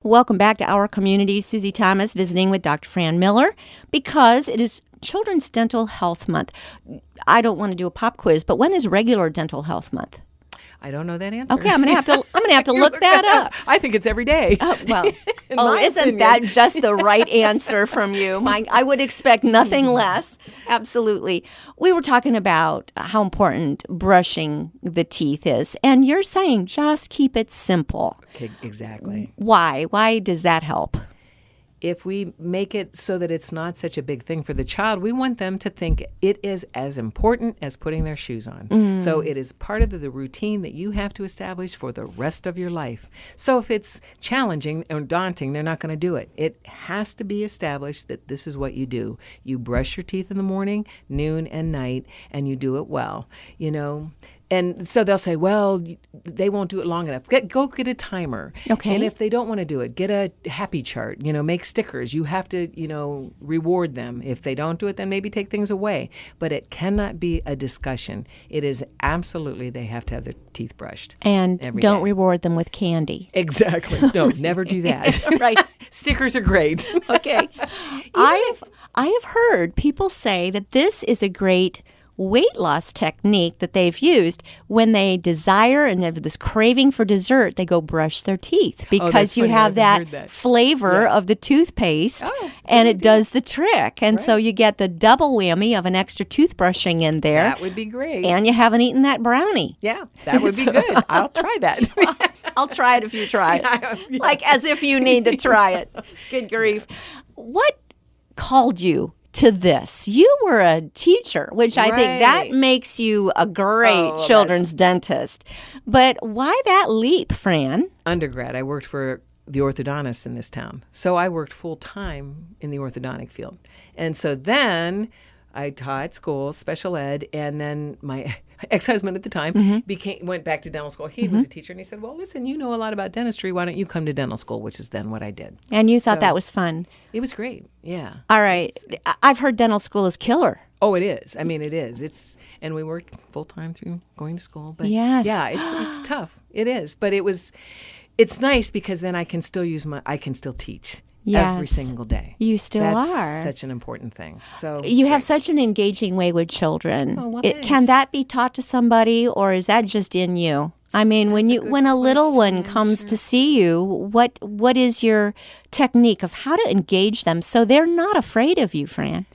Welcome back to Our Community. Susie Thomas visiting with Dr. Fran Miller because it is Children's Dental Health Month. I don't want to do a pop quiz, but when is regular Dental Health Month? I don't know that answer. Okay, I'm gonna have to look that up. I think it's every day. Isn't that just the right answer from you? I would expect nothing less. Absolutely. We were talking about how important brushing the teeth is, and you're saying just keep it simple. Okay, exactly. Why? Why does that help? If we make it so that it's not such a big thing for the child, we want them to think it is as important as putting their shoes on. So it is part of the routine that you have to establish for the rest of your life. So if it's challenging or daunting, they're not going to do it. It has to be established that this is what you do. You brush your teeth in the morning, noon, and night, and you do it well. And so they'll say, well, they won't do it long enough. Go get a timer. Okay. And if they don't want to do it, get a happy chart. Make stickers. You have to, reward them. If they don't do it, then maybe take things away. But it cannot be a discussion. It is absolutely they have to have their teeth brushed. And don't reward them with candy. Exactly. No, never do that. Right. Stickers are great. Okay. I have heard people say that this is a great weight loss technique that they've used when they desire and have this craving for dessert. They go brush their teeth because you have that flavor of the toothpaste, and it does the trick. And so you get the double whammy of an extra toothbrushing in there. That would be great. And you haven't eaten that brownie. Yeah, that would be good. I'll try that. I'll try it if you try it. Like as if you need to try it. Good grief. What called you to this? You were a teacher, which I think that makes you a great children's dentist. But why that leap, Fran? Undergrad, I worked for the orthodontist in this town. So I worked full time in the orthodontic field. And so then I taught school, special ed, and then my ex-husband at the time went back to dental school. He was a teacher, and he said, well, listen, you know a lot about dentistry. Why don't you come to dental school, which is then what I did. And you thought that was fun. It was great, yeah. All right. I've heard dental school is killer. Oh, it is. I mean, it is. And we worked full-time through going to school. But yeah, it's tough. It is. But it's nice because then I can still teach. Yes. Every single day. You still are. That's such an important thing. So you have such an engaging way with children. Oh, well, can that be taught to somebody, or is that just in you? I mean, when a little one comes to see you, what is your technique of how to engage them so they're not afraid of you, Fran?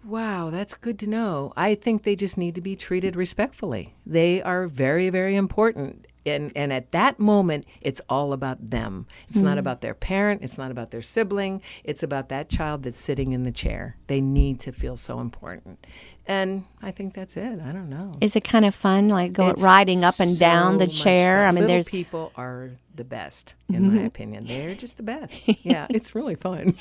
Wow, that's good to know. I think they just need to be treated respectfully. They are very, very important. And at that moment, it's all about them. It's not about their parent. It's not about their sibling. It's about that child that's sitting in the chair. They need to feel so important. And I think that's it. I don't know. Is it kind of fun, like riding up and down the chair? I mean, little people are the best, in my opinion. They're just the best. Yeah, it's really fun.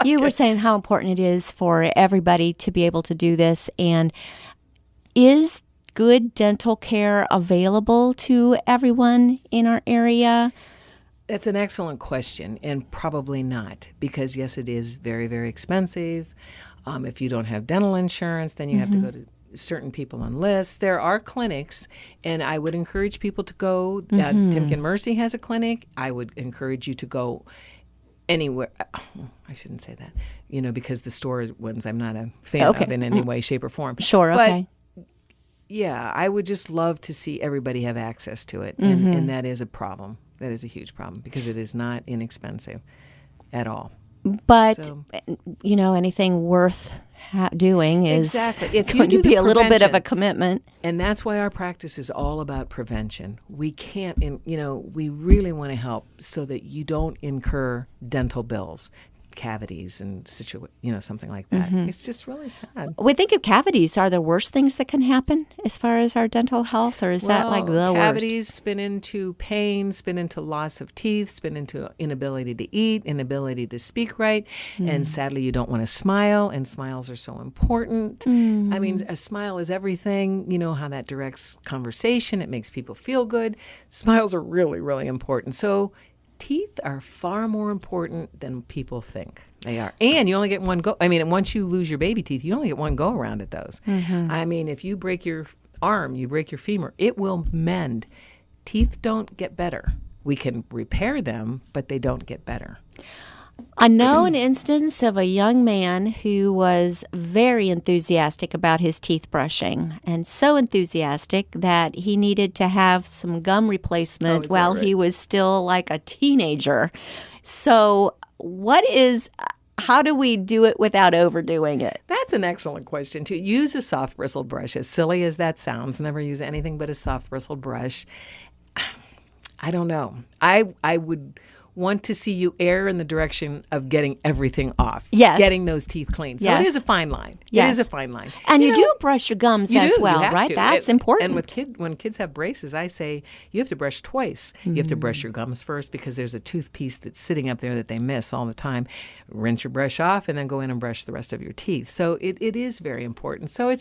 You were saying how important it is for everybody to be able to do this. And is good dental care available to everyone in our area? That's an excellent question, and probably not, because yes, it is very, very expensive. If you don't have dental insurance, then you have to go to certain people on lists. There are clinics, and I would encourage people to go. Timken Mercy has a clinic. I would encourage you to go anywhere. I shouldn't say that, because the store ones I'm not a fan of in any way, shape, or form. Sure, okay. Yeah, I would just love to see everybody have access to it, and that is a problem. That is a huge problem because it is not inexpensive at all. But, anything worth doing is if going to be a little bit of a commitment. And that's why our practice is all about prevention. We can't, we really want to help so that you don't incur dental bills, cavities and something like that. It's just really sad. We think of cavities. Are the worst things that can happen as far as our dental health, or is that like the worst? Cavities spin into pain, spin into loss of teeth, spin into inability to eat, inability to speak right, and sadly you don't want to smile, and smiles are so important. I mean, a smile is everything. You know how that directs conversation. It makes people feel good. Smiles are really, really important. So teeth are far more important than people think they are. And you only get one go. I mean, once you lose your baby teeth, you only get one go around at those. I mean, if you break your arm, you break your femur, it will mend. Teeth don't get better. we can repair them, but they don't get better. I know an instance of a young man who was very enthusiastic about his teeth brushing, and so enthusiastic that he needed to have some gum replacement while he was still like a teenager. So how do we do it without overdoing it? That's an excellent question, too. Use a soft bristled brush. As silly as that sounds, never use anything but a soft bristled brush. I don't know. I would want to see you err in the direction of getting everything off. Yes. Getting those teeth clean. So it is a fine line. Yes. It is a fine line. And you do brush your gums as well, you have right? to. That's important. And when kids have braces, I say you have to brush twice. You have to brush your gums first because there's a tooth piece that's sitting up there that they miss all the time. Rinse your brush off and then go in and brush the rest of your teeth. So it is very important. So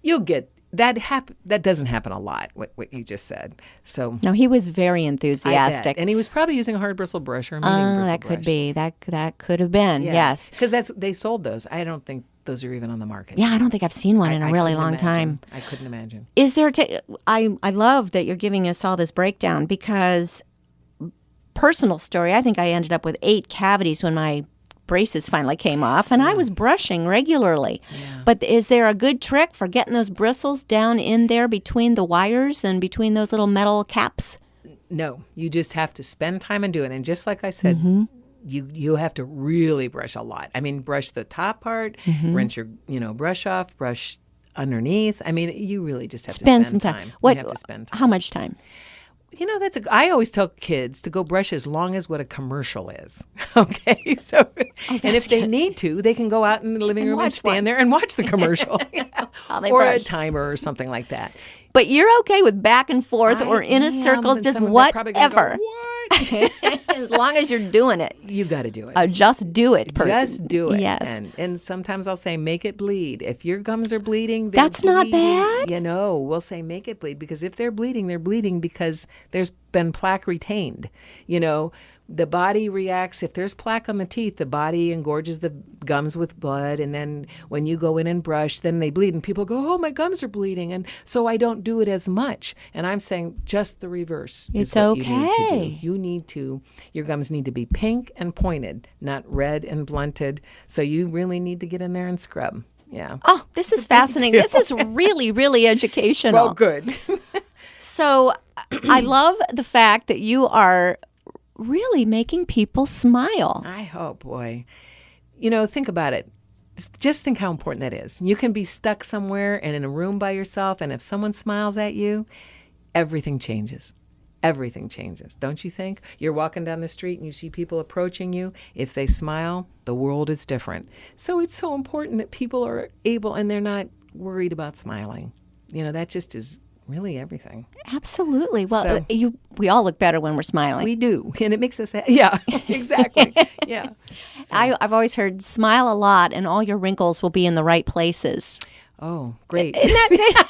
you'll get that doesn't happen a lot, what you just said. So no, he was very enthusiastic. And he was probably using a hard bristle brush or a medium bristle brush. That could be. That could have been, yes. Because they sold those. I don't think those are even on the market. Yeah, I don't think I've seen one in a really long time. I couldn't imagine. Is there I love that you're giving us all this breakdown because personal story, I think I ended up with 8 cavities when my braces finally came off, and I was brushing regularly. Yeah. But is there a good trick for getting those bristles down in there between the wires and between those little metal caps? No, you just have to spend time and do it. And just like I said, you have to really brush a lot. I mean, brush the top part, rinse your brush off, brush underneath. I mean, you really just have to spend some time. You have to spend time. How much time? I always tell kids to go brush as long as what a commercial is. Okay, so and if they need to, they can go out in the living room and stand there and watch the commercial, or a timer or something like that. But you're okay with back and forth or in a circle, just whatever. As long as you're doing it. You got to do it. Just do it. Just do it. Yes. And sometimes I'll say, make it bleed. If your gums are bleeding, that's not bad. We'll say make it bleed because if they're bleeding because there's been plaque retained. The body reacts. If there's plaque on the teeth, the body engorges the gums with blood. And then when you go in and brush, then they bleed. And people go, oh, my gums are bleeding. And so I don't do it as much. And I'm saying just the reverse. It's okay. You need to. Your gums need to be pink and pointed, not red and blunted. So you really need to get in there and scrub. Yeah. Oh, this is fascinating. This is really, really educational. Well, good. So I love the fact that you are really making people smile. I hope, boy. Think about it. Just think how important that is. You can be stuck somewhere and in a room by yourself, and if someone smiles at you, everything changes. Everything changes, don't you think? You're walking down the street and you see people approaching you. If they smile, the world is different. So it's so important that people are able and they're not worried about smiling. That just is really everything. Absolutely. Well, we all look better when we're smiling. We do. And it makes us yeah, exactly. Yeah. So. I've always heard smile a lot and all your wrinkles will be in the right places. Oh, great. Isn't that great?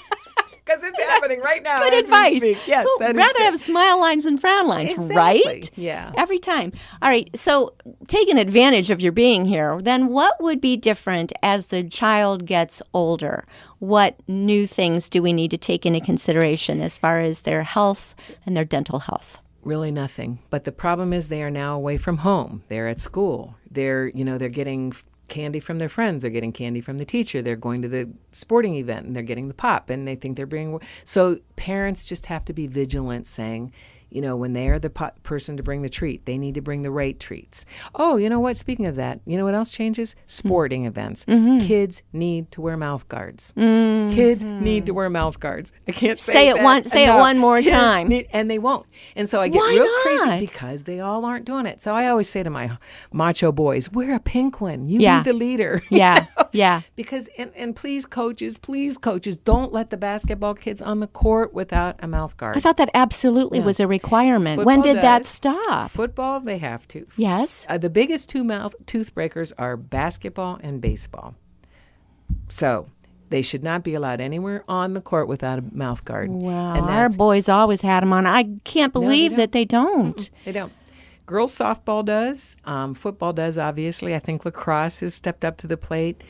Because it's happening right now. Good advice. Yes, that is rather have smile lines than frown lines, exactly. Right? Yeah. Every time. All right. So, taking advantage of your being here, then what would be different as the child gets older? What new things do we need to take into consideration as far as their health and their dental health? Really nothing. But the problem is they are now away from home. They're at school. They're getting candy from their friends. They're getting candy from the teacher. They're going to the sporting event and they're getting the pop and they think they're bringing. So parents just have to be vigilant saying, when they are the person to bring the treat, they need to bring the right treats. Oh, you know what? Speaking of that, you know what else changes? Sporting events. Kids need to wear mouth guards. Kids need to wear mouth guards. I can't say it one. Say it one more time. And they won't. And so I get crazy because they all aren't doing it. So I always say to my macho boys, wear a pink one. You be the leader. Yeah. Yeah. Because and please coaches, don't let the basketball kids on the court without a mouth guard. I thought that absolutely was a requirement. Football when did that stop? Football, they have to. Yes. The biggest tooth breakers are basketball and baseball. So they should not be allowed anywhere on the court without a mouth guard. Wow. And our boys always had them on. I can't believe that they don't. Mm-mm, they don't. Girls softball does. Football does, obviously. I think lacrosse has stepped up to the plate.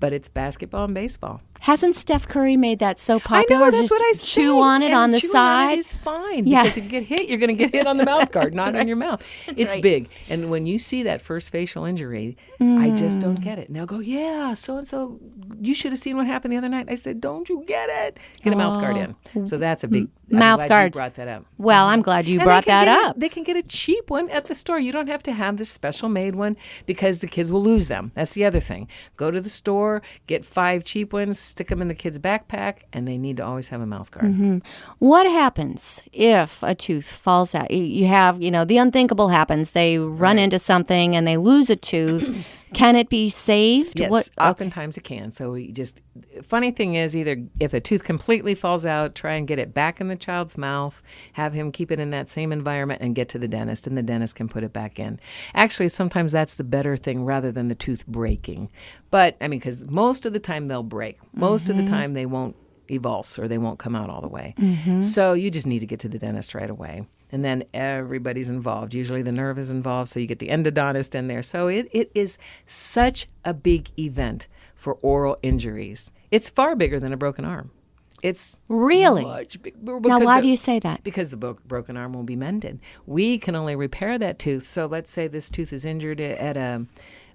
But it's basketball and baseball. Hasn't Steph Curry made that so popular? I know, that's Just what I chew say. on it And on the chewing side. on it is fine, Yeah. because if you get hit, you're going to get hit on the mouth guard, not on your mouth. It's right. big. And when you see that first facial injury, I just don't get it. And they'll go, yeah, so-and-so, you should have seen what happened the other night. I said, don't you get it? Get a mouth guard in. So that's a big, Mouth I'm glad guards. you brought that up. Well, I'm glad you And brought they can that get up. They can get a cheap one at the store. You don't have to have this special made one, because the kids will lose them. That's the other thing. Go to the store, get 5 cheap ones, stick them in the kid's backpack, and they need to always have a mouth guard. What happens if a tooth falls out? You have, the unthinkable happens. They run into something and they lose a tooth. Can it be saved? Yes, oftentimes it can. So funny thing is, either if a tooth completely falls out, try and get it back in the child's mouth, have him keep it in that same environment, and get to the dentist, and the dentist can put it back in. Actually, sometimes that's the better thing rather than the tooth breaking. But, because most of the time they'll break. Most of the time they won't evulse, or they won't come out all the way. So you just need to get to the dentist right away. And then everybody's involved. Usually the nerve is involved, so you get the endodontist in there. So it is such a big event for oral injuries. It's far bigger than a broken arm. It's really much big. Now, why do you say that? Because the broken arm will be mended. We can only repair that tooth. So let's say this tooth is injured at a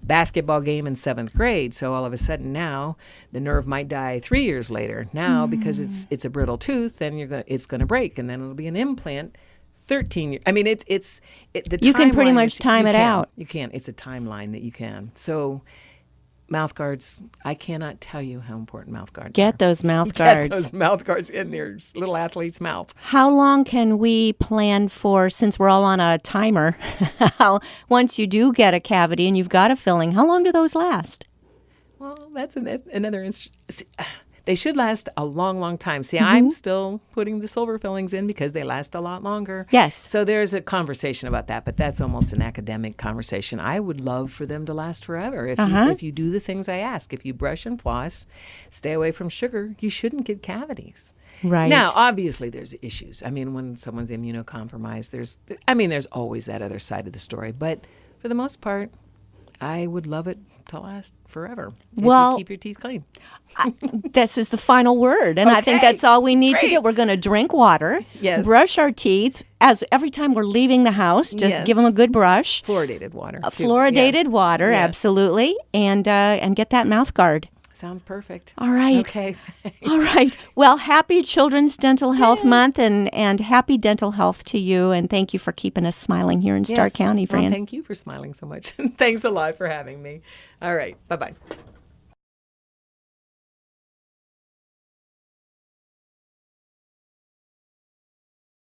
basketball game in 7th grade. So all of a sudden now the nerve might die 3 years later. Now because it's a brittle tooth, then it's going to break, and then it'll be an implant 13 years. You can pretty much time it out. You can. It's a timeline that you can. So mouth guards, I cannot tell you how important mouth guards are. Get those mouth guards. Get those mouth guards in their little athlete's mouth. How long can we plan for, since we're all on a timer, once you do get a cavity and you've got a filling, how long do those last? Well, that's another. They should last a long, long time. See, I'm still putting the silver fillings in because they last a lot longer. Yes. So there's a conversation about that, but that's almost an academic conversation. I would love for them to last forever. If you do the things I ask, if you brush and floss, stay away from sugar, you shouldn't get cavities. Right. Now, obviously, there's issues. When someone's immunocompromised, there's always that other side of the story. But for the most part, I would love it to last forever if you keep your teeth clean. This is the final word, and I think that's all we need to do. We're going to drink water, brush our teeth, as every time we're leaving the house, just give them a good brush. Fluoridated water. Fluoridated water, absolutely, and get that mouth guard. Sounds perfect. All right. Okay. All right. Well, happy Children's Dental Health Month, and happy dental health to you. And thank you for keeping us smiling here in Stark County, Fran. Well, thank you for smiling so much. Thanks a lot for having me. All right. Bye-bye.